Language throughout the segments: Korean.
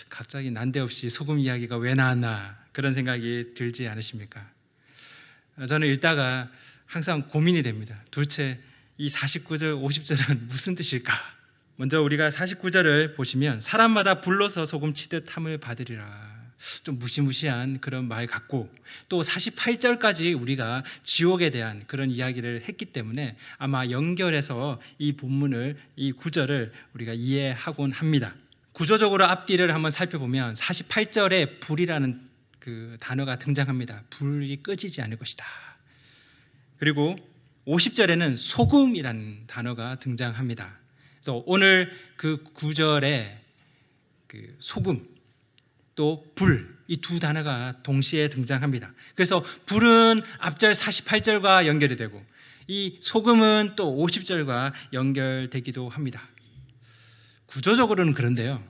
갑자기 난데없이 소금 이야기가 왜 나왔나 그런 생각이 들지 않으십니까? 저는 읽다가 항상 고민이 됩니다. 도대체 이 49절, 50절은 무슨 뜻일까? 먼저 우리가 49절을 보시면 사람마다 불러서 소금 치듯 함을 받으리라. 좀 무시무시한 그런 말 같고, 또 48절까지 우리가 지옥에 대한 그런 이야기를 했기 때문에 아마 연결해서 이 본문을, 이 구절을 우리가 이해하곤 합니다. 구조적으로 앞뒤를 한번 살펴보면 48절에 불이라는 그 단어가 등장합니다. 불이 꺼지지 않을 것이다. 그리고 50절에는 소금이라는 단어가 등장합니다. 그래서 오늘 그 구절에 그 소금 또 불, 이 두 단어가 동시에 등장합니다. 그래서 불은 앞절 48절과 연결이 되고 이 소금은 또 50절과 연결되기도 합니다. 구조적으로는 그런데요,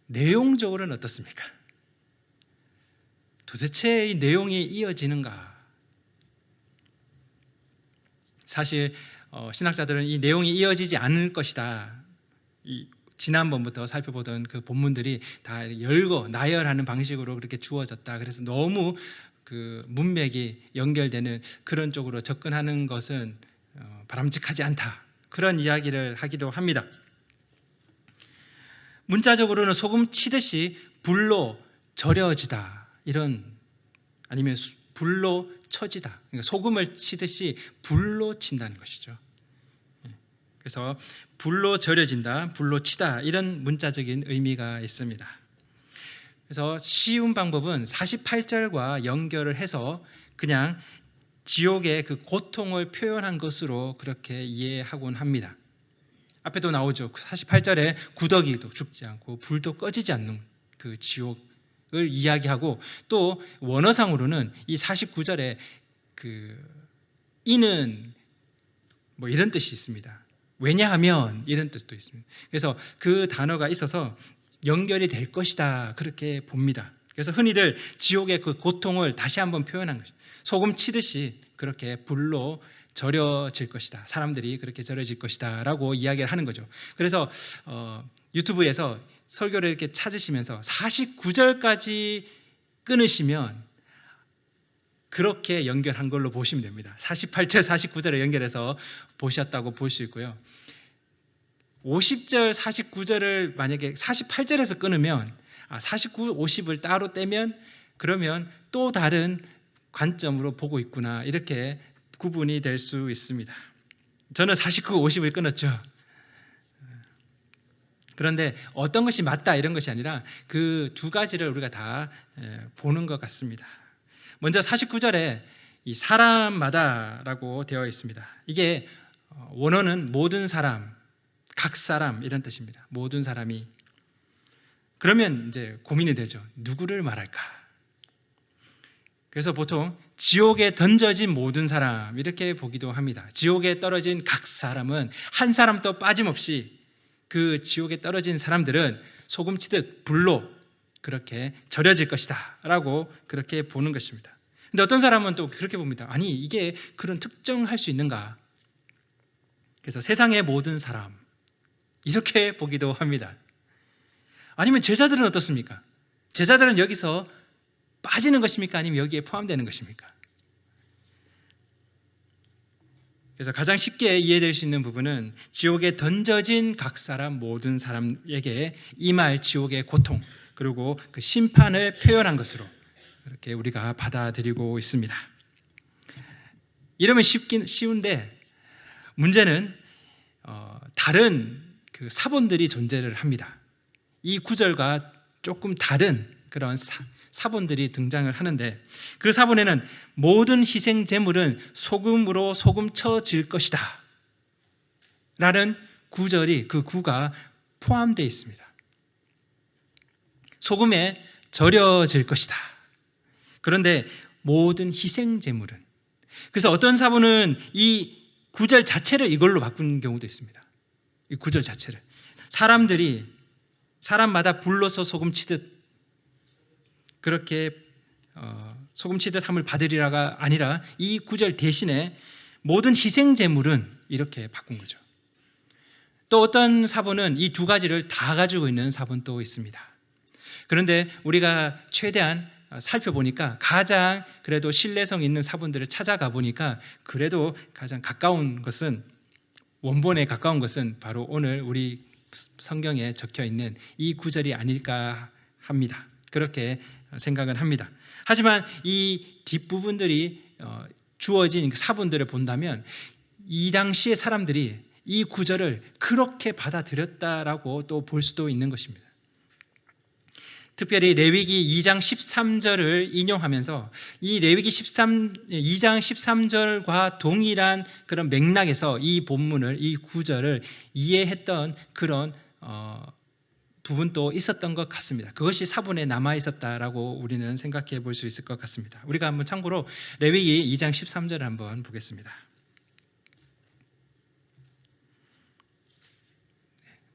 내용적으로는 어떻습니까? 도대체 이 내용이 이어지는가? 사실 신학자들은 이 내용이 이어지지 않을 것이다. 이 지난번부터 살펴보던 그 본문들이 다 열거, 나열하는 방식으로 그렇게 주어졌다. 그래서 너무 그 문맥이 연결되는 그런 쪽으로 접근하는 것은 바람직하지 않다. 그런 이야기를 하기도 합니다. 문자적으로는 소금 치듯이 불로 절여지다, 이런, 아니면 불로 쳐지다, 그러니까 소금을 치듯이 불로 친다는 것이죠. 그래서 불로 절여진다, 불로 치다, 이런 문자적인 의미가 있습니다. 그래서 쉬운 방법은 48절과 연결을 해서 그냥 지옥의 그 고통을 표현한 것으로 그렇게 이해하곤 합니다. 앞에도 나오죠. 48절에 구더기도 죽지 않고 불도 꺼지지 않는 그 지옥을 이야기하고, 또 원어상으로는 이 49절에 그 이는 뭐 이런 뜻이 있습니다. 왜냐하면 이런 뜻도 있습니다. 그래서 그 단어가 있어서 연결이 될 것이다, 그렇게 봅니다. 그래서 흔히들 지옥의 그 고통을 다시 한번 표현한 것이죠. 소금 치듯이 그렇게 불로 절여질 것이다, 사람들이 그렇게 절여질 것이다 라고 이야기를 하는 거죠. 그래서 유튜브에서 설교를 이렇게 찾으시면서 49절까지 끊으시면 그렇게 연결한 걸로 보시면 됩니다. 48절, 49절에 연결해서 보셨다고 볼 수 있고요. 50절, 49절을 만약에 48절에서 끊으면 49, 50을 따로 떼면 그러면 또 다른 관점으로 보고 있구나, 이렇게 구분이 될 수 있습니다. 저는 49, 50을 끊었죠. 그런데 어떤 것이 맞다 이런 것이 아니라 그 두 가지를 우리가 다 보는 것 같습니다. 먼저 49절에 이 사람마다라고 되어 있습니다. 이게 원어는 모든 사람, 각 사람, 이런 뜻입니다. 모든 사람이. 그러면 이제 고민이 되죠. 누구를 말할까? 그래서 보통 지옥에 던져진 모든 사람, 이렇게 보기도 합니다. 지옥에 떨어진 각 사람은 한 사람도 빠짐없이 그 지옥에 떨어진 사람들은 소금 치듯 불로 그렇게 절여질 것이다 라고 그렇게 보는 것입니다. 근데 어떤 사람은 또 그렇게 봅니다. 아니, 이게 그런 특정할 수 있는가? 그래서 세상의 모든 사람, 이렇게 보기도 합니다. 아니면 제자들은 어떻습니까? 제자들은 여기서 빠지는 것입니까? 아니면 여기에 포함되는 것입니까? 그래서 가장 쉽게 이해될 수 있는 부분은 지옥에 던져진 각 사람, 모든 사람에게 임할 지옥의 고통, 그리고 그 심판을 표현한 것으로 이렇게 우리가 받아들이고 있습니다. 이러면 쉬운데 문제는 다른 그 사본들이 존재를 합니다. 이 구절과 조금 다른 그런 사본들이 등장을 하는데, 그 사본에는 모든 희생 제물은 소금으로 소금쳐질 것이다 라는 구절이, 그 구가 포함되어 있습니다. 소금에 절여질 것이다. 그런데 모든 희생 제물은, 그래서 어떤 사본은 이 구절 자체를 이걸로 바꾼 경우도 있습니다. 이 구절 자체를 사람들이 사람마다 불러서 소금 치듯 그렇게 소금 치듯 함을 받으리라가 아니라 이 구절 대신에 모든 희생 제물은 이렇게 바꾼 거죠. 또 어떤 사본은 이 두 가지를 다 가지고 있는 사본도 있습니다. 그런데 우리가 최대한 살펴보니까 가장 그래도 신뢰성 있는 사본들을 찾아가 보니까 그래도 가장 가까운 것은, 원본에 가까운 것은 바로 오늘 우리 성경에 적혀 있는 이 구절이 아닐까 합니다. 그렇게 생각은 합니다. 하지만 이 뒷부분들이 주어진 사본들을 본다면 이 당시의 사람들이 이 구절을 그렇게 받아들였다라고 또 볼 수도 있는 것입니다. 특별히 레위기 2장 13절을 인용하면서 이 레위기 2장 13절과 동일한 그런 맥락에서 이 본문을, 이 구절을 이해했던 그런 부분도 있었던 것 같습니다. 그것이 사본에 남아 있었다라고 우리는 생각해 볼 수 있을 것 같습니다. 우리가 한번 참고로 레위기 2장 13절을 한번 보겠습니다.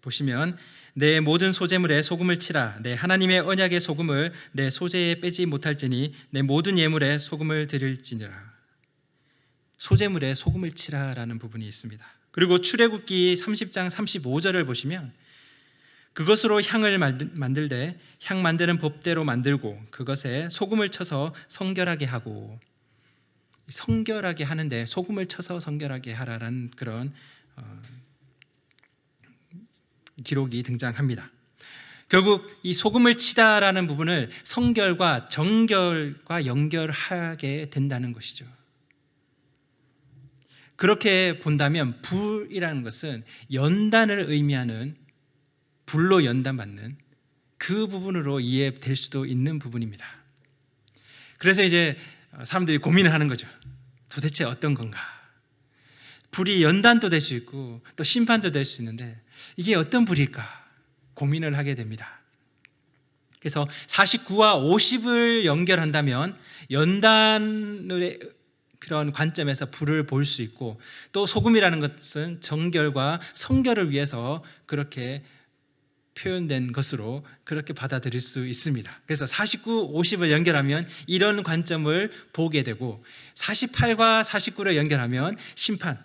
보시면 내 모든 소제물에 소금을 치라. 내 하나님의 언약의 소금을 내 소제에 빼지 못할지니 내 모든 예물에 소금을 드릴지니라. 소제물에 소금을 치라라는 부분이 있습니다. 그리고 출애굽기 30장 35절을 보시면 그것으로 향을 만들되 향 만드는 법대로 만들고 그것에 소금을 쳐서 성결하게 하고, 성결하게 하는데 소금을 쳐서 성결하게 하라라는 그런 기록이 등장합니다. 결국 이 소금을 치다라는 부분을 성결과 정결과 연결하게 된다는 것이죠. 그렇게 본다면 불이라는 것은 연단을 의미하는, 불로 연단받는 그 부분으로 이해될 수도 있는 부분입니다. 그래서 이제 사람들이 고민을 하는 거죠. 도대체 어떤 건가? 불이 연단도 될 수 있고 또 심판도 될 수 있는데 이게 어떤 불일까 고민을 하게 됩니다. 그래서 49와 50을 연결한다면 연단의 그런 관점에서 불을 볼 수 있고, 또 소금이라는 것은 정결과 성결을 위해서 그렇게 표현된 것으로 그렇게 받아들일 수 있습니다. 그래서 49, 50을 연결하면 이런 관점을 보게 되고, 48과 49를 연결하면 심판,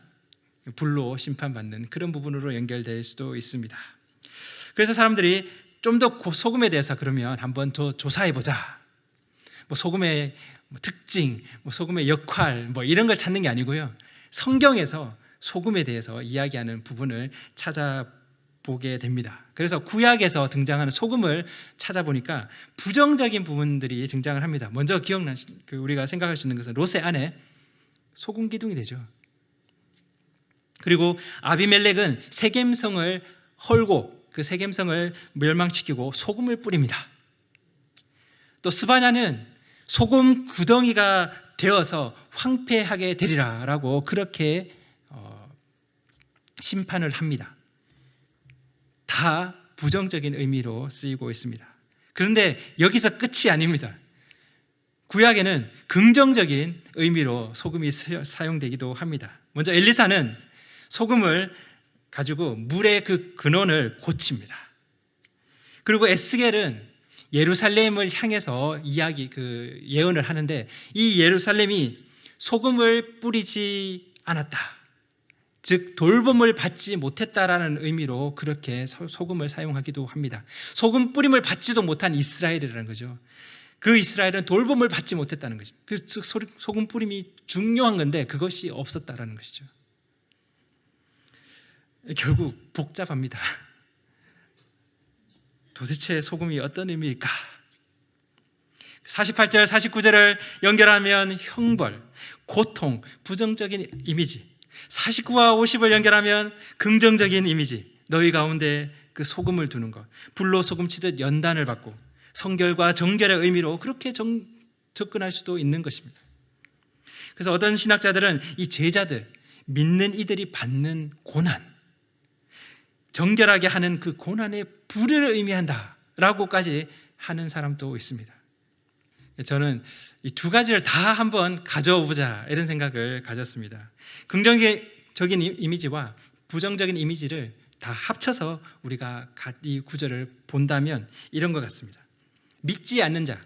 불로 심판받는 그런 부분으로 연결될 수도 있습니다. 그래서 사람들이 좀 더 소금에 대해서 그러면 한번 더 조사해보자. 소금의 특징, 소금의 역할 이런 걸 찾는 게 아니고요. 성경에서 소금에 대해서 이야기하는 부분을 찾아보게 됩니다. 그래서 구약에서 등장하는 소금을 찾아보니까 부정적인 부분들이 등장을 합니다. 먼저 우리가 생각할 수 있는 것은 롯의 아내 소금 기둥이 되죠. 그리고 아비멜렉은 세겜성을 헐고 그 세겜성을 멸망시키고 소금을 뿌립니다. 또 스바냐는 소금 구덩이가 되어서 황폐하게 되리라라고 그렇게 심판을 합니다. 다 부정적인 의미로 쓰이고 있습니다. 그런데 여기서 끝이 아닙니다. 구약에는 긍정적인 의미로 소금이 사용되기도 합니다. 먼저 엘리사는 소금을 가지고 물의 그 근원을 고칩니다. 그리고 에스겔은 예루살렘을 향해서 예언을 하는데 이 예루살렘이 소금을 뿌리지 않았다, 즉 돌봄을 받지 못했다라는 의미로 그렇게 소금을 사용하기도 합니다. 소금 뿌림을 받지도 못한 이스라엘이라는 거죠. 그 이스라엘은 돌봄을 받지 못했다는 거죠. 그 소금 뿌림이 중요한 건데 그것이 없었다라는 것이죠. 결국 복잡합니다. 도대체 소금이 어떤 의미일까? 48절, 49절을 연결하면 형벌, 고통, 부정적인 이미지, 49와 50을 연결하면 긍정적인 이미지, 너희 가운데 그 소금을 두는 것, 불로 소금치듯 연단을 받고 성결과 정결의 의미로 그렇게 접근할 수도 있는 것입니다. 그래서 어떤 신학자들은 이 제자들, 믿는 이들이 받는 고난, 정결하게 하는 그 고난의 불을 의미한다라고까지 하는 사람도 있습니다. 저는 이 두 가지를 다 한번 가져보자 이런 생각을 가졌습니다. 긍정적인 이미지와 부정적인 이미지를 다 합쳐서 우리가 이 구절을 본다면 이런 것 같습니다. 믿지 않는 자,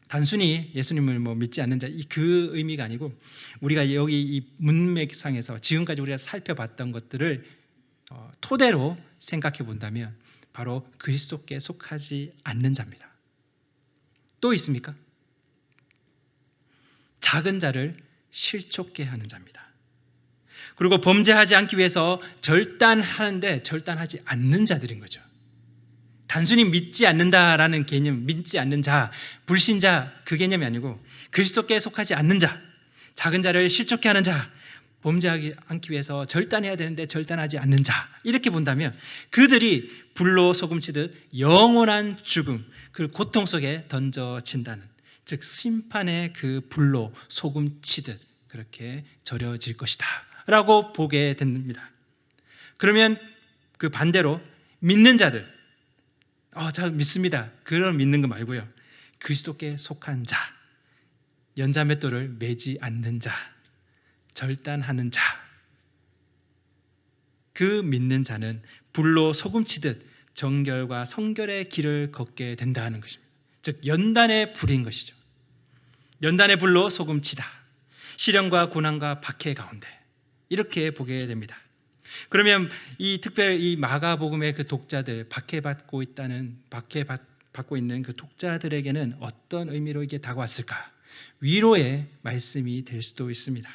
단순히 예수님을 믿지 않는 자, 그 의미가 아니고 우리가 여기 이 문맥상에서 지금까지 우리가 살펴봤던 것들을 토대로 생각해 본다면 바로 그리스도께 속하지 않는 자입니다. 또 있습니까? 작은 자를 실족게 하는 자입니다. 그리고 범죄하지 않기 위해서 절단하는데 절단하지 않는 자들인 거죠. 단순히 믿지 않는다라는 개념, 믿지 않는 자, 불신자 그 개념이 아니고 그리스도께 속하지 않는 자, 작은 자를 실족케 하는 자, 범죄하지 않기 위해서 절단해야 되는데 절단하지 않는 자, 이렇게 본다면 그들이 불로 소금치듯 영원한 죽음, 그 고통 속에 던져진다는, 즉 심판의 그 불로 소금치듯 그렇게 절여질 것이다 라고 보게 됩니다. 그러면 그 반대로 믿는 자들, 저 믿습니다, 그런 믿는 거 말고요, 그리스도께 속한 자, 연자맷돌을 매지 않는 자, 절단하는 자, 그 믿는 자는 불로 소금치듯 정결과 성결의 길을 걷게 된다는 것입니다. 즉 연단의 불인 것이죠. 연단의 불로 소금치다, 시련과 고난과 박해 가운데 이렇게 보게 됩니다. 그러면 특별히 이 마가복음의 그 독자들, 박해받고 있는 그 독자들에게는 어떤 의미로 이게 다가왔을까? 위로의 말씀이 될 수도 있습니다.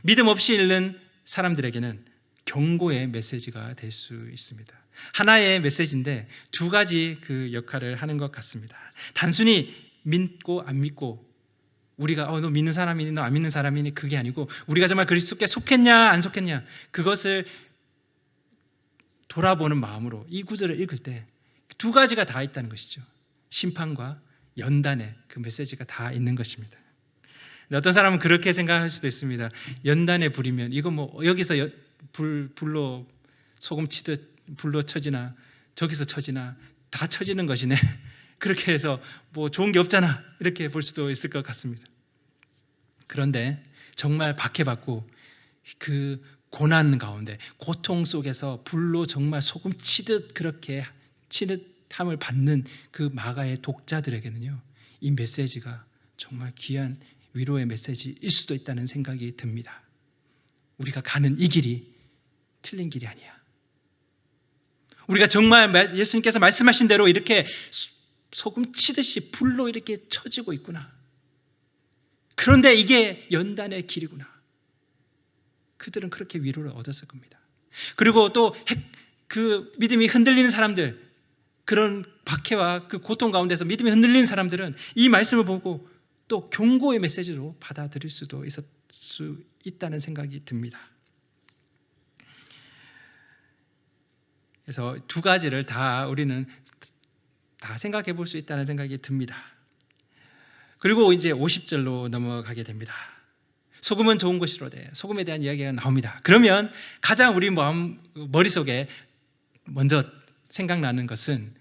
믿음 없이 읽는 사람들에게는 경고의 메시지가 될 수 있습니다. 하나의 메시지인데 두 가지 그 역할을 하는 것 같습니다. 단순히 믿고 안 믿고, 우리가 너 믿는 사람이니 너 안 믿는 사람이니 그게 아니고, 우리가 정말 그리스도께 속했냐 안 속했냐, 그것을 돌아보는 마음으로 이 구절을 읽을 때 두 가지가 다 있다는 것이죠. 심판과 연단의 그 메시지가 다 있는 것입니다. 어떤 사람은 그렇게 생각할 수도 있습니다. 연단의 불이면 이거 여기서 불로 소금 치듯 불로 쳐지나 저기서 쳐지나 다 쳐지는 것이네, 그렇게 해서 좋은 게 없잖아, 이렇게 볼 수도 있을 것 같습니다. 그런데 정말 박해받고 그 고난 가운데 고통 속에서 불로 정말 소금 치듯 그렇게 치듯함을 받는 그 마가의 독자들에게는요, 이 메시지가 정말 귀한 위로의 메시지일 수도 있다는 생각이 듭니다. 우리가 가는 이 길이 틀린 길이 아니야. 우리가 정말 예수님께서 말씀하신 대로 이렇게 소금 치듯이 불로 이렇게 쳐지고 있구나. 그런데 이게 연단의 길이구나. 그들은 그렇게 위로를 얻었을 겁니다. 그리고 또 그 믿음이 흔들리는 사람들, 그런 박해와 그 고통 가운데서 믿음이 흔들리는 사람들은 이 말씀을 보고 또 경고의 메시지로 받아들일 수도 있을 수 있다는 생각이 듭니다. 그래서 두 가지를 다 우리는 다 생각해 볼 수 있다는 생각이 듭니다. 그리고 이제 50절로 넘어가게 됩니다. 소금은 좋은 것이로되, 소금에 대한 이야기가 나옵니다. 그러면 가장 우리 머릿속에 먼저 생각나는 것은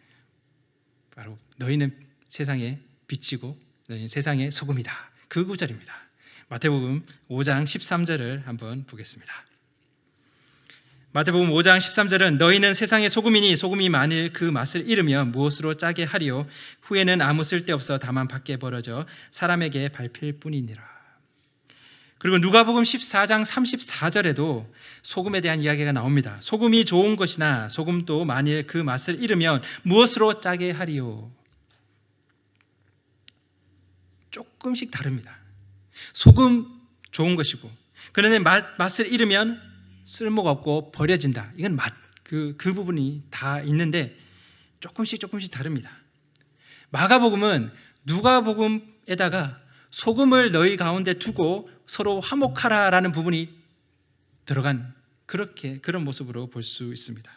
바로 너희는 세상의 빛이고 너희는 세상의 소금이다, 그 구절입니다. 마태복음 5장 13절을 한번 보겠습니다. 마태복음 5장 13절은 너희는 세상의 소금이니 소금이 만일 그 맛을 잃으면 무엇으로 짜게 하리요? 후에는 아무 쓸데없어 다만 밖에 벌어져 사람에게 밟힐 뿐이니라. 그리고 누가복음 14장 34절에도 소금에 대한 이야기가 나옵니다. 소금이 좋은 것이나 소금도 만일 그 맛을 잃으면 무엇으로 짜게 하리요? 조금씩 다릅니다. 소금 좋은 것이고, 그런데 맛을 잃으면 쓸모가 없고 버려진다. 이건 그 부분이 다 있는데 조금씩 다릅니다. 마가복음은 누가복음에다가 소금을 너희 가운데 두고 서로 화목하라라는 부분이 들어간 그런 모습으로 볼 수 있습니다.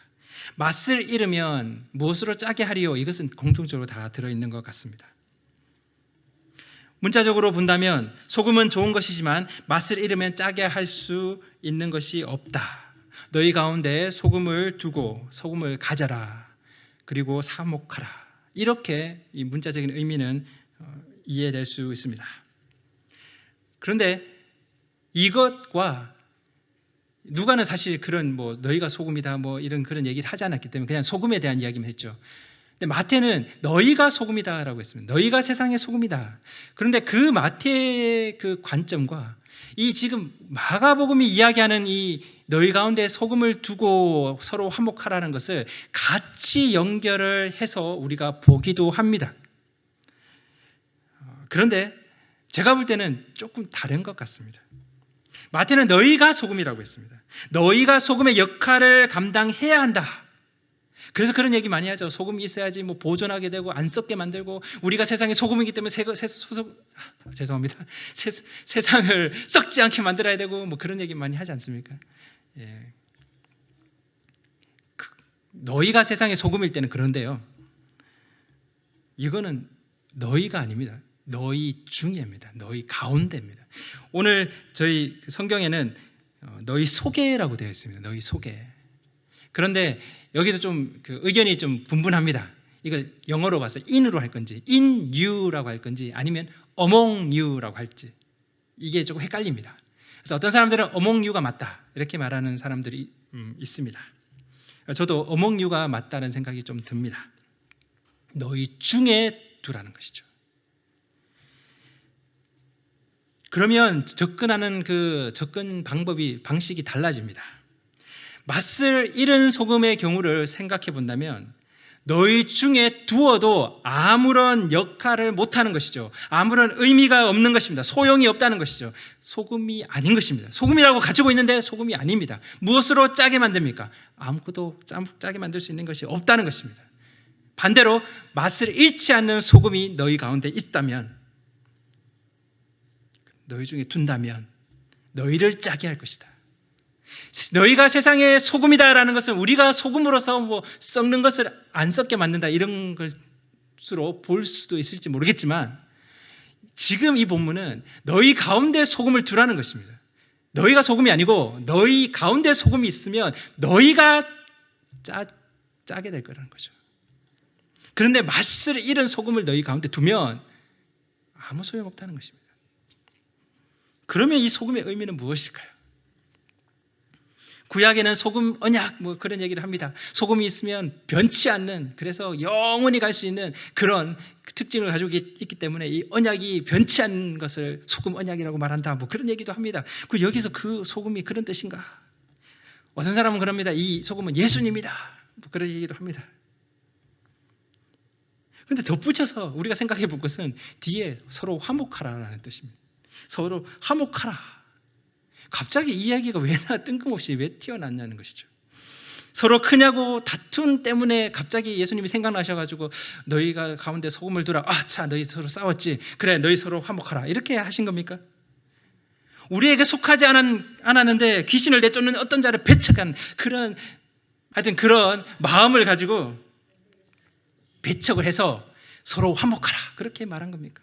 맛을 잃으면 무엇으로 짜게 하리요? 이것은 공통적으로 다 들어있는 것 같습니다. 문자적으로 본다면 소금은 좋은 것이지만 맛을 잃으면 짜게 할 수 있는 것이 없다. 너희 가운데 소금을 두고 소금을 가져라. 그리고 사목하라. 이렇게 이 문자적인 의미는 이해될 수 있습니다. 그런데 이것과 누가는 사실 그런 너희가 소금이다 이런 그런 얘기를 하지 않았기 때문에 그냥 소금에 대한 이야기만 했죠. 근데 마태는 너희가 소금이다라고 했습니다. 너희가 세상의 소금이다. 그런데 그 마태의 그 관점과 이 지금 마가복음이 이야기하는 이 너희 가운데 소금을 두고 서로 화목하라는 것을 같이 연결을 해서 우리가 보기도 합니다. 그런데 제가 볼 때는 조금 다른 것 같습니다. 마태는 너희가 소금이라고 했습니다. 너희가 소금의 역할을 감당해야 한다. 그래서 그런 얘기 많이 하죠. 소금이 있어야지 뭐 보존하게 되고 안 썩게 만들고, 우리가 세상의 소금이기 때문에 세상을 썩지 않게 만들어야 되고, 뭐 그런 얘기 많이 하지 않습니까? 예. 너희가 세상의 소금일 때는 그런데요, 이거는 너희가 아닙니다. 너희 중에입니다. 너희 가운데입니다. 오늘 저희 성경에는 너희 속에라고 되어 있습니다. 너희 속에. 그런데 여기도 좀 의견이 좀 분분합니다. 이걸 영어로 봐서 in으로 할 건지, in you라고 할 건지, 아니면 among you라고 할지, 이게 조금 헷갈립니다. 그래서 어떤 사람들은 among you가 맞다 이렇게 말하는 사람들이 있습니다. 저도 among you가 맞다는 생각이 좀 듭니다. 너희 중에 두라는 것이죠. 그러면 접근하는 그 접근 방식이 달라집니다. 맛을 잃은 소금의 경우를 생각해 본다면 너희 중에 두어도 아무런 역할을 못하는 것이죠. 아무런 의미가 없는 것입니다. 소용이 없다는 것이죠. 소금이 아닌 것입니다. 소금이라고 가지고 있는데 소금이 아닙니다. 무엇으로 짜게 만듭니까? 아무것도 짜게 만들 수 있는 것이 없다는 것입니다. 반대로 맛을 잃지 않는 소금이 너희 가운데 있다면, 너희 중에 둔다면 너희를 짜게 할 것이다. 너희가 세상의 소금이다라는 것은 우리가 소금으로서 뭐 썩는 것을 안 썩게 만든다 이런 것으로 볼 수도 있을지 모르겠지만, 지금 이 본문은 너희 가운데 소금을 두라는 것입니다. 너희가 소금이 아니고 너희 가운데 소금이 있으면 너희가 짜게 될 거라는 거죠. 그런데 맛을 잃은 소금을 너희 가운데 두면 아무 소용없다는 것입니다. 그러면 이 소금의 의미는 무엇일까요? 구약에는 소금 언약 뭐 그런 얘기를 합니다. 소금이 있으면 변치 않는, 그래서 영원히 갈 수 있는 그런 특징을 가지고 있기 때문에 이 언약이 변치 않는 것을 소금 언약이라고 말한다, 뭐 그런 얘기도 합니다. 그리고 여기서 그 소금이 그런 뜻인가? 어떤 사람은 그럽니다. 이 소금은 예수님이다, 뭐 그런 얘기도 합니다. 그런데 덧붙여서 우리가 생각해 볼 것은 뒤에 서로 화목하라라는 뜻입니다. 서로 화목하라. 갑자기 이 이야기가 왜 뜬금없이 왜 튀어났냐는 것이죠. 서로 크냐고 다툼 때문에 갑자기 예수님이 생각나셔가지고 너희가 가운데 소금을 두라. 자, 너희 서로 싸웠지. 그래, 너희 서로 화목하라. 이렇게 하신 겁니까? 우리에게 속하지 않았는데 귀신을 내쫓는 어떤 자를 배척한 그런, 하여튼 그런 마음을 가지고 배척을 해서 서로 화목하라. 그렇게 말한 겁니까?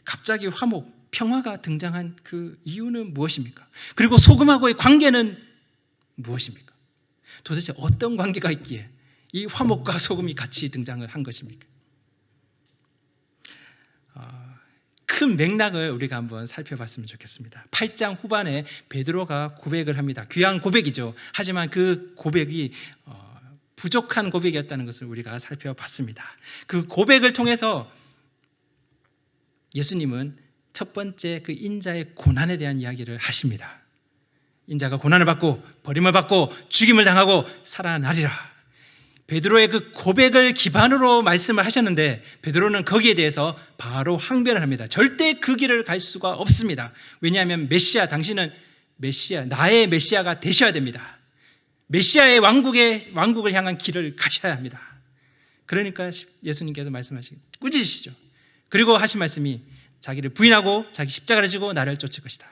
갑자기 화목, 평화가 등장한 그 이유는 무엇입니까? 그리고 소금하고의 관계는 무엇입니까? 도대체 어떤 관계가 있기에 이 화목과 소금이 같이 등장을 한 것입니까? 큰 맥락을 우리가 한번 살펴봤으면 좋겠습니다. 8장 후반에 베드로가 고백을 합니다. 귀한 고백이죠. 하지만 그 고백이 부족한 고백이었다는 것을 우리가 살펴봤습니다. 그 고백을 통해서 예수님은 첫 번째 그 인자의 고난에 대한 이야기를 하십니다. 인자가 고난을 받고 버림을 받고 죽임을 당하고 살아나리라. 베드로의 그 고백을 기반으로 말씀을 하셨는데 베드로는 거기에 대해서 바로 항변을 합니다. 절대 그 길을 갈 수가 없습니다. 왜냐하면 메시아, 당신은 메시아, 나의 메시아가 되셔야 됩니다. 메시아의 왕국을 향한 길을 가셔야 합니다. 그러니까 예수님께서 말씀하시기 꾸짖으시죠. 그리고 하신 말씀이 자기를 부인하고 자기 십자가를 지고 나를 쫓을 것이다.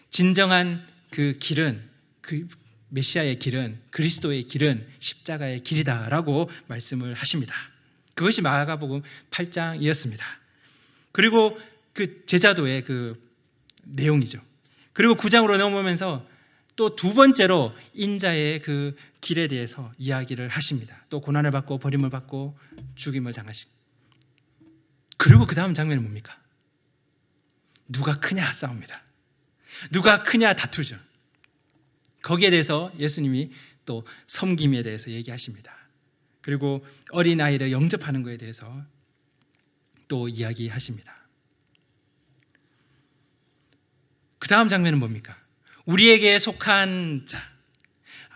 진정한 그 길은, 그 메시아의 길은, 그리스도의 길은 십자가의 길이다라고 말씀을 하십니다. 그것이 마가복음 8장이었습니다. 그리고 그 제자도의 그 내용이죠. 그리고 9장으로 넘어오면서 또 두 번째로 인자의 그 길에 대해서 이야기를 하십니다. 또 고난을 받고 버림을 받고 죽임을 당하시고, 그리고 그 다음 장면은 뭡니까? 누가 크냐 싸웁니다. 누가 크냐 다투죠. 거기에 대해서 예수님이 또 섬김에 대해서 얘기하십니다. 그리고 어린아이를 영접하는 것에 대해서 또 이야기하십니다. 그 다음 장면은 뭡니까? 우리에게 속한 자,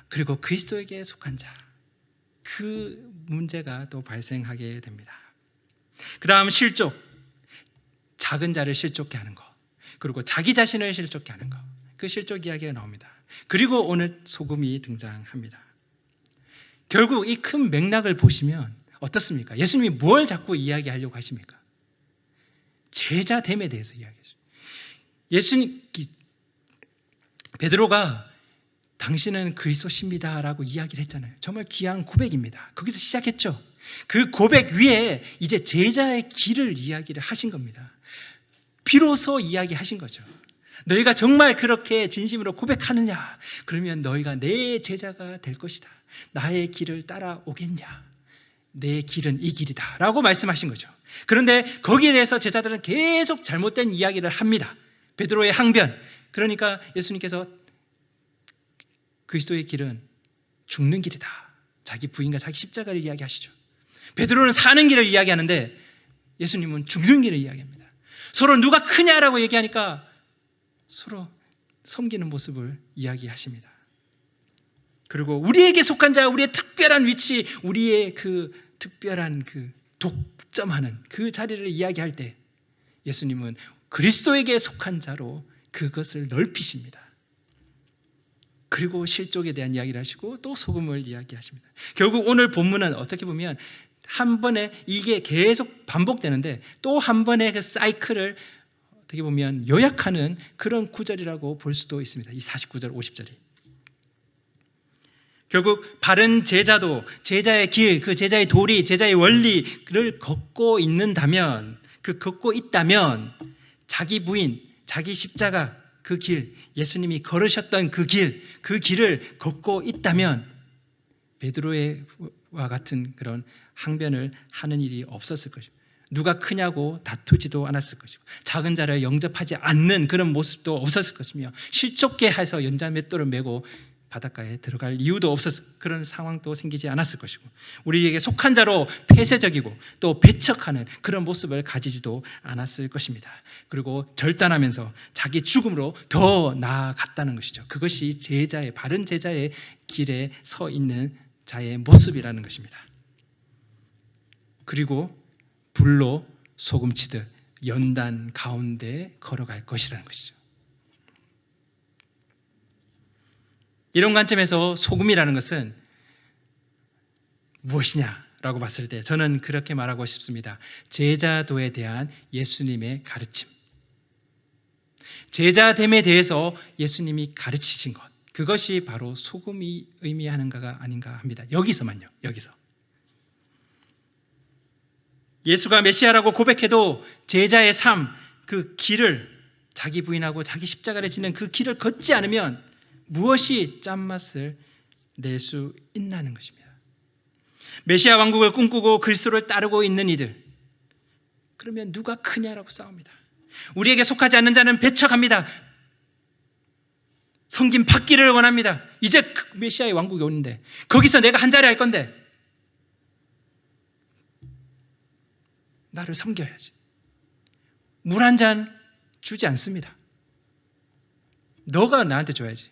그리고 그리스도에게 속한 자, 그 문제가 또 발생하게 됩니다. 그 다음 실족, 작은 자를 실족케 하는 것, 그리고 자기 자신을 실족케 하는 것, 그 실족 이야기가 나옵니다. 그리고 오늘 소금이 등장합니다. 결국 이 큰 맥락을 보시면 어떻습니까? 예수님이 뭘 자꾸 이야기하려고 하십니까? 제자됨에 대해서 이야기하죠. 예수님, 베드로가 당신은 그리스도십니다라고 이야기를 했잖아요. 정말 귀한 고백입니다. 거기서 시작했죠. 그 고백 위에 이제 제자의 길을 이야기를 하신 겁니다. 비로소 이야기하신 거죠. 너희가 정말 그렇게 진심으로 고백하느냐? 그러면 너희가 내 제자가 될 것이다. 나의 길을 따라오겠냐? 내 길은 이 길이다 라고 말씀하신 거죠. 그런데 거기에 대해서 제자들은 계속 잘못된 이야기를 합니다. 베드로의 항변, 그러니까 예수님께서 그리스도의 길은 죽는 길이다, 자기 부인과 자기 십자가를 이야기하시죠. 베드로는 사는 길을 이야기하는데 예수님은 죽는 길을 이야기합니다. 서로 누가 크냐라고 얘기하니까 서로 섬기는 모습을 이야기하십니다. 그리고 우리에게 속한 자, 우리의 특별한 위치, 우리의 그 특별한 그 독점하는 그 자리를 이야기할 때 예수님은 그리스도에게 속한 자로 그것을 넓히십니다. 그리고 실족에 대한 이야기를 하시고 또 소금을 이야기하십니다. 결국 오늘 본문은 어떻게 보면 한 번에 이게 계속 반복되는데 또 한 번의 그 사이클을 어떻게 보면 요약하는 그런 구절이라고 볼 수도 있습니다. 이 49절, 50절이. 결국 바른 제자도 제자의 길, 그 제자의 도리, 제자의 원리를 걷고 있는다면, 걷고 있다면 자기 부인, 자기 십자가 그 길, 예수님이 걸으셨던 그 길을 걷고 있다면 베드로와 같은 그런 항변을 하는 일이 없었을 것입니다. 누가 크냐고 다투지도 않았을 것이고 작은 자를 영접하지 않는 그런 모습도 없었을 것이며 실족게 해서 연자맷돌을 메고 바닷가에 들어갈 이유도 없었을 그런 상황도 생기지 않았을 것이고 우리에게 속한 자로 폐쇄적이고 또 배척하는 그런 모습을 가지지도 않았을 것입니다. 그리고 절단하면서 자기 죽음으로 더 나아갔다는 것이죠. 그것이 제자의 바른 제자의 길에 서 있는 자의 모습이라는 것입니다. 그리고 불로 소금치듯 연단 가운데 걸어갈 것이라는 것이죠. 이런 관점에서 소금이라는 것은 무엇이냐라고 봤을 때 저는 그렇게 말하고 싶습니다. 제자도에 대한 예수님의 가르침, 제자됨에 대해서 예수님이 가르치신 것, 그것이 바로 소금이 의미하는가가 아닌가 합니다. 여기서만요. 여기서 예수가 메시아라고 고백해도 제자의 삶, 그 길을 자기 부인하고 자기 십자가를 지는 그 길을 걷지 않으면 무엇이 짠맛을 낼 수 있나는 것입니다. 메시아 왕국을 꿈꾸고 그리스도를 따르고 있는 이들, 그러면 누가 크냐라고 싸웁니다. 우리에게 속하지 않는 자는 배척합니다. 섬김 받기를 원합니다. 이제 메시아의 왕국이 오는데 거기서 내가 한 자리 할 건데 나를 섬겨야지. 물 한 잔 주지 않습니다. 너가 나한테 줘야지.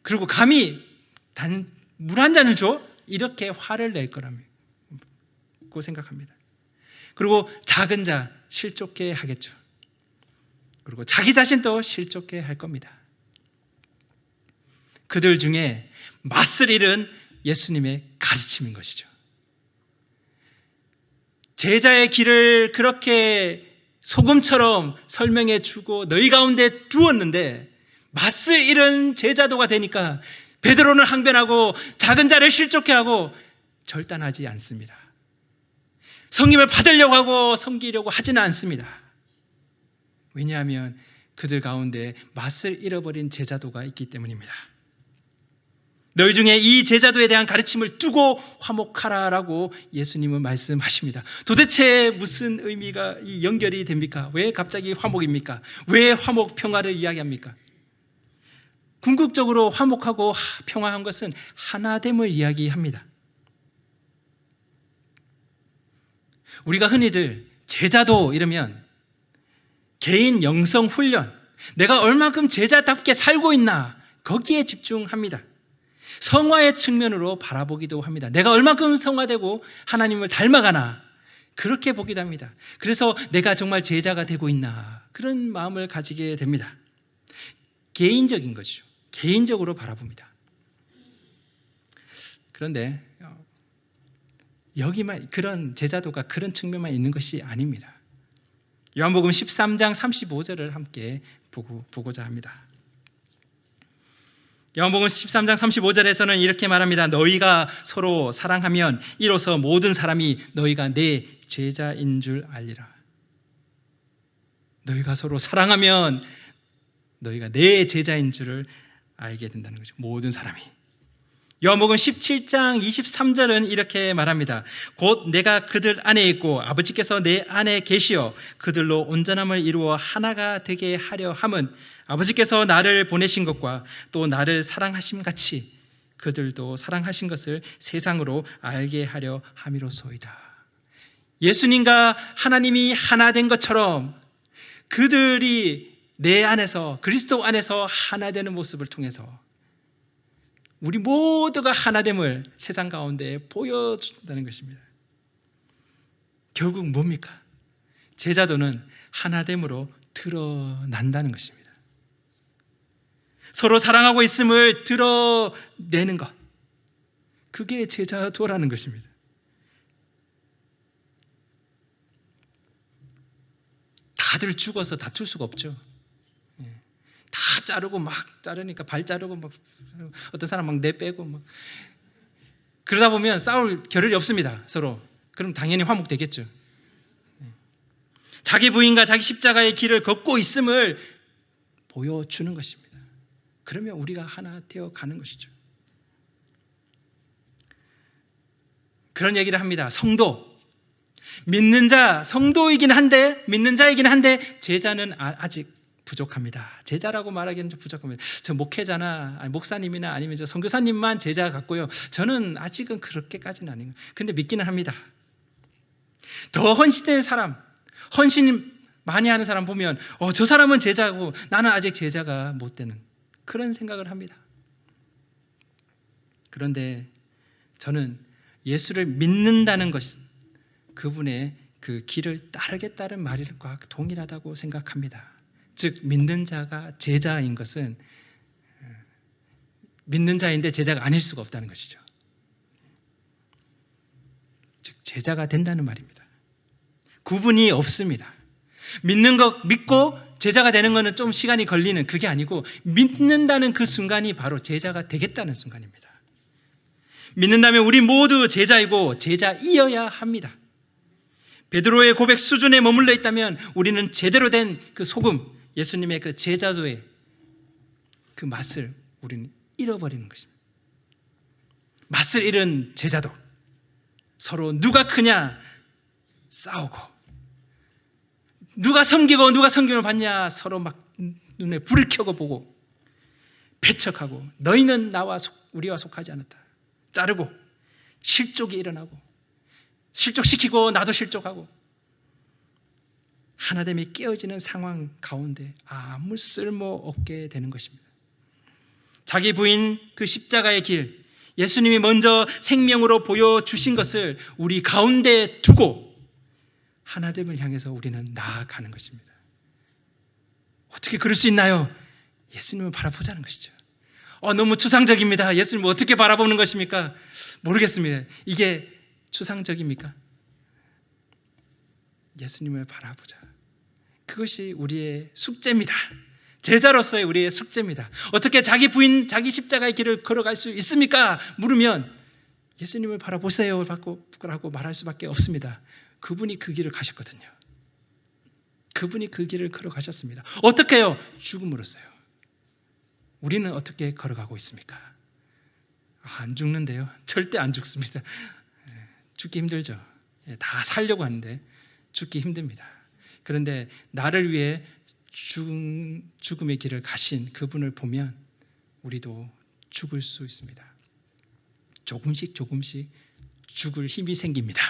그리고 감히 물 한 잔을 줘? 이렇게 화를 낼 거라고 생각합니다. 그리고 작은 자 실족해 하겠죠. 그리고 자기 자신도 실족해 할 겁니다. 그들 중에 맞설 일은 예수님의 가르침인 것이죠. 제자의 길을 그렇게 소금처럼 설명해 주고 너희 가운데 두었는데 맞설 일은 제자도가 되니까 베드로는 항변하고 작은 자를 실족해 하고 절단하지 않습니다. 성김을 받으려고 하고 섬기려고 하지는 않습니다. 왜냐하면 그들 가운데 맛을 잃어버린 제자도가 있기 때문입니다. 너희 중에 이 제자도에 대한 가르침을 두고 화목하라라고 예수님은 말씀하십니다. 도대체 무슨 의미가 이 연결이 됩니까? 왜 갑자기 화목입니까? 왜 화목 평화를 이야기합니까? 궁극적으로 화목하고 평화한 것은 하나됨을 이야기합니다. 우리가 흔히들 제자도 이러면 개인 영성 훈련, 내가 얼마큼 제자답게 살고 있나 거기에 집중합니다. 성화의 측면으로 바라보기도 합니다. 내가 얼마큼 성화되고 하나님을 닮아가나 그렇게 보기도 합니다. 그래서 내가 정말 제자가 되고 있나 그런 마음을 가지게 됩니다. 개인적인 것이죠. 개인적으로 바라봅니다. 그런데 여기만 그런 제자도가 그런 측면만 있는 것이 아닙니다. 요한복음 13장 35절을 함께 보고자 합니다. 요한복음 13장 35절에서는 이렇게 말합니다. 너희가 서로 사랑하면 이로써 모든 사람이 너희가 내 제자인 줄 알리라. 너희가 서로 사랑하면 너희가 내 제자인 줄을 알게 된다는 거죠. 모든 사람이. 요한복음 17장 23절은 이렇게 말합니다. 곧 내가 그들 안에 있고 아버지께서 내 안에 계시어 그들로 온전함을 이루어 하나가 되게 하려 함은 아버지께서 나를 보내신 것과 또 나를 사랑하심 같이 그들도 사랑하신 것을 세상으로 알게 하려 함이로소이다. 예수님과 하나님이 하나 된 것처럼 그들이 내 안에서 그리스도 안에서 하나 되는 모습을 통해서 우리 모두가 하나됨을 세상 가운데 보여준다는 것입니다. 결국 뭡니까? 제자도는 하나됨으로 드러난다는 것입니다. 서로 사랑하고 있음을 드러내는 것, 그게 제자도라는 것입니다. 다들 죽어서 다툴 수가 없죠. 다 자르고 막 자르니까 발 자르고 막 어떤 사람 막 내빼고 막 그러다 보면 싸울 겨를이 없습니다. 서로. 그럼 당연히 화목되겠죠. 자기 부인과 자기 십자가의 길을 걷고 있음을 보여주는 것입니다. 그러면 우리가 하나 되어 가는 것이죠. 그런 얘기를 합니다. 성도. 믿는 자, 성도이긴 한데 믿는 자이긴 한데 제자는 아직 부족합니다. 제자라고 말하기는 좀 부족합니다. 저 목회자나 목사님이나 아니면 저 선교사님만 제자 같고요. 저는 아직은 그렇게까지는 아닌 거예요. 근데 믿기는 합니다. 더 헌신된 사람, 헌신 많이 하는 사람 보면 저 사람은 제자고 나는 아직 제자가 못 되는 그런 생각을 합니다. 그런데 저는 예수를 믿는다는 것이 그분의 그 길을 따르겠다는 말과 동일하다고 생각합니다. 즉 믿는 자가 제자인 것은 믿는 자인데 제자가 아닐 수가 없다는 것이죠. 즉 제자가 된다는 말입니다. 구분이 없습니다. 믿는 것 믿고 제자가 되는 것은 좀 시간이 걸리는 그게 아니고 믿는다는 그 순간이 바로 제자가 되겠다는 순간입니다. 믿는다면 우리 모두 제자이고 제자이어야 합니다. 베드로의 고백 수준에 머물러 있다면 우리는 제대로 된 그 소금, 예수님의 그 제자도의 그 맛을 우리는 잃어버리는 것입니다. 맛을 잃은 제자도 서로 누가 크냐 싸우고 누가 섬기고 누가 섬김을 받냐 서로 막 눈에 불을 켜고 보고 배척하고 너희는 우리와 속하지 않았다. 자르고 실족이 일어나고 실족시키고 나도 실족하고 하나됨이 깨어지는 상황 가운데 아무 쓸모없게 되는 것입니다. 자기 부인 그 십자가의 길, 예수님이 먼저 생명으로 보여주신 것을 우리 가운데 두고 하나됨을 향해서 우리는 나아가는 것입니다. 어떻게 그럴 수 있나요? 예수님을 바라보자는 것이죠. 너무 추상적입니다. 예수님을 어떻게 바라보는 것입니까? 모르겠습니다. 이게 추상적입니까? 예수님을 바라보자. 그것이 우리의 숙제입니다. 제자로서의 우리의 숙제입니다. 어떻게 자기 부인, 자기 십자가의 길을 걸어갈 수 있습니까? 물으면 예수님을 바라보세요 라고 말할 수밖에 없습니다. 그분이 그 길을 가셨거든요. 그분이 그 길을 걸어가셨습니다. 어떻게 해요? 죽음으로써요. 우리는 어떻게 걸어가고 있습니까? 안 죽는데요. 절대 안 죽습니다. 죽기 힘들죠. 다 살려고 하는데 죽기 힘듭니다. 그런데 나를 위해 죽음의 길을 가신 그분을 보면 우리도 죽을 수 있습니다. 조금씩 죽을 힘이 생깁니다.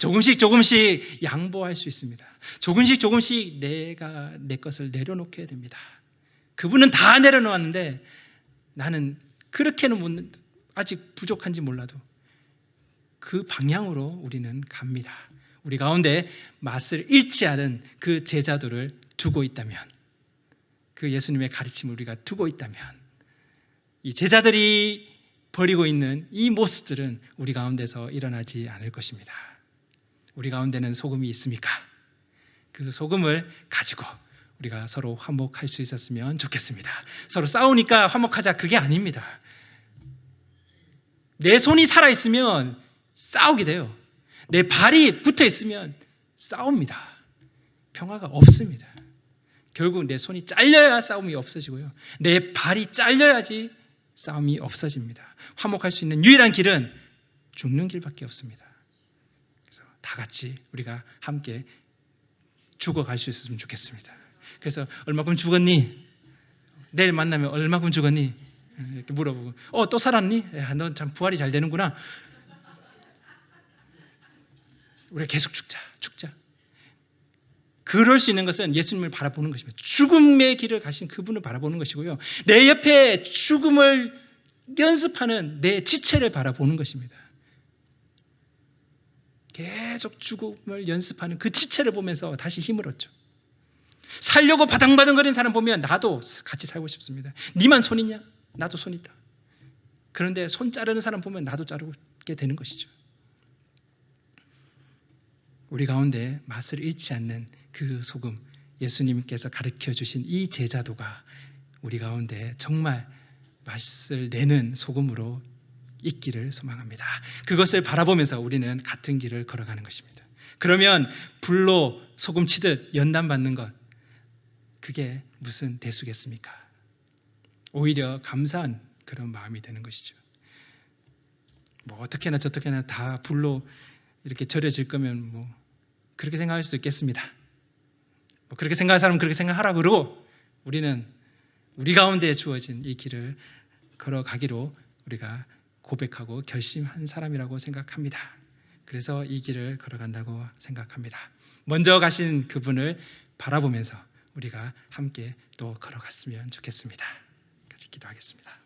조금씩 양보할 수 있습니다. 조금씩 내가 내 것을 내려놓게 됩니다. 그분은 다 내려놓았는데 나는 그렇게는 아직 부족한지 몰라도 그 방향으로 우리는 갑니다. 우리 가운데 맛을 잃지 않은 그 제자도를 두고 있다면, 그 예수님의 가르침을 우리가 두고 있다면, 이 제자들이 버리고 있는 이 모습들은 우리 가운데서 일어나지 않을 것입니다. 우리 가운데는 소금이 있습니까? 그 소금을 가지고 우리가 서로 화목할 수 있었으면 좋겠습니다. 서로 싸우니까 화목하자, 그게 아닙니다. 내 손이 살아있으면 싸우게 돼요. 내 발이 붙어있으면 싸웁니다. 평화가 없습니다. 결국 내 손이 잘려야 싸움이 없어지고요, 내 발이 잘려야지 싸움이 없어집니다. 화목할 수 있는 유일한 길은 죽는 길밖에 없습니다. 그래서 다 같이 우리가 함께 죽어갈 수 있었으면 좋겠습니다. 그래서 얼마큼 죽었니? 내일 만나면 얼마큼 죽었니? 이렇게 물어보고, 또 살았니? 넌 참 부활이 잘 되는구나. 우리가 계속 죽자. 그럴 수 있는 것은 예수님을 바라보는 것입니다. 죽음의 길을 가신 그분을 바라보는 것이고요, 내 옆에 죽음을 연습하는 내 지체를 바라보는 것입니다. 계속 죽음을 연습하는 그 지체를 보면서 다시 힘을 얻죠. 살려고 바당바당거리는 사람 보면 나도 같이 살고 싶습니다. 니만 손 있냐? 나도 손 있다. 그런데 손 자르는 사람 보면 나도 자르게 되는 것이죠. 우리 가운데 맛을 잃지 않는 그 소금, 예수님께서 가르쳐 주신 이 제자도가 우리 가운데 정말 맛을 내는 소금으로 있기를 소망합니다. 그것을 바라보면서 우리는 같은 길을 걸어가는 것입니다. 그러면 불로 소금 치듯 연단받는 것, 그게 무슨 대수겠습니까? 오히려 감사한 그런 마음이 되는 것이죠. 뭐 어떻게나 저떻게나 다 불로 이렇게 절여질 거면 뭐 그렇게 생각할 수도 있겠습니다. 뭐 그렇게 생각할 사람은 그렇게 생각하라 그러고, 우리는 우리 가운데 주어진 이 길을 걸어가기로 우리가 고백하고 결심한 사람이라고 생각합니다. 그래서 이 길을 걸어간다고 생각합니다. 먼저 가신 그분을 바라보면서 우리가 함께 또 걸어갔으면 좋겠습니다. 같이 기도하겠습니다.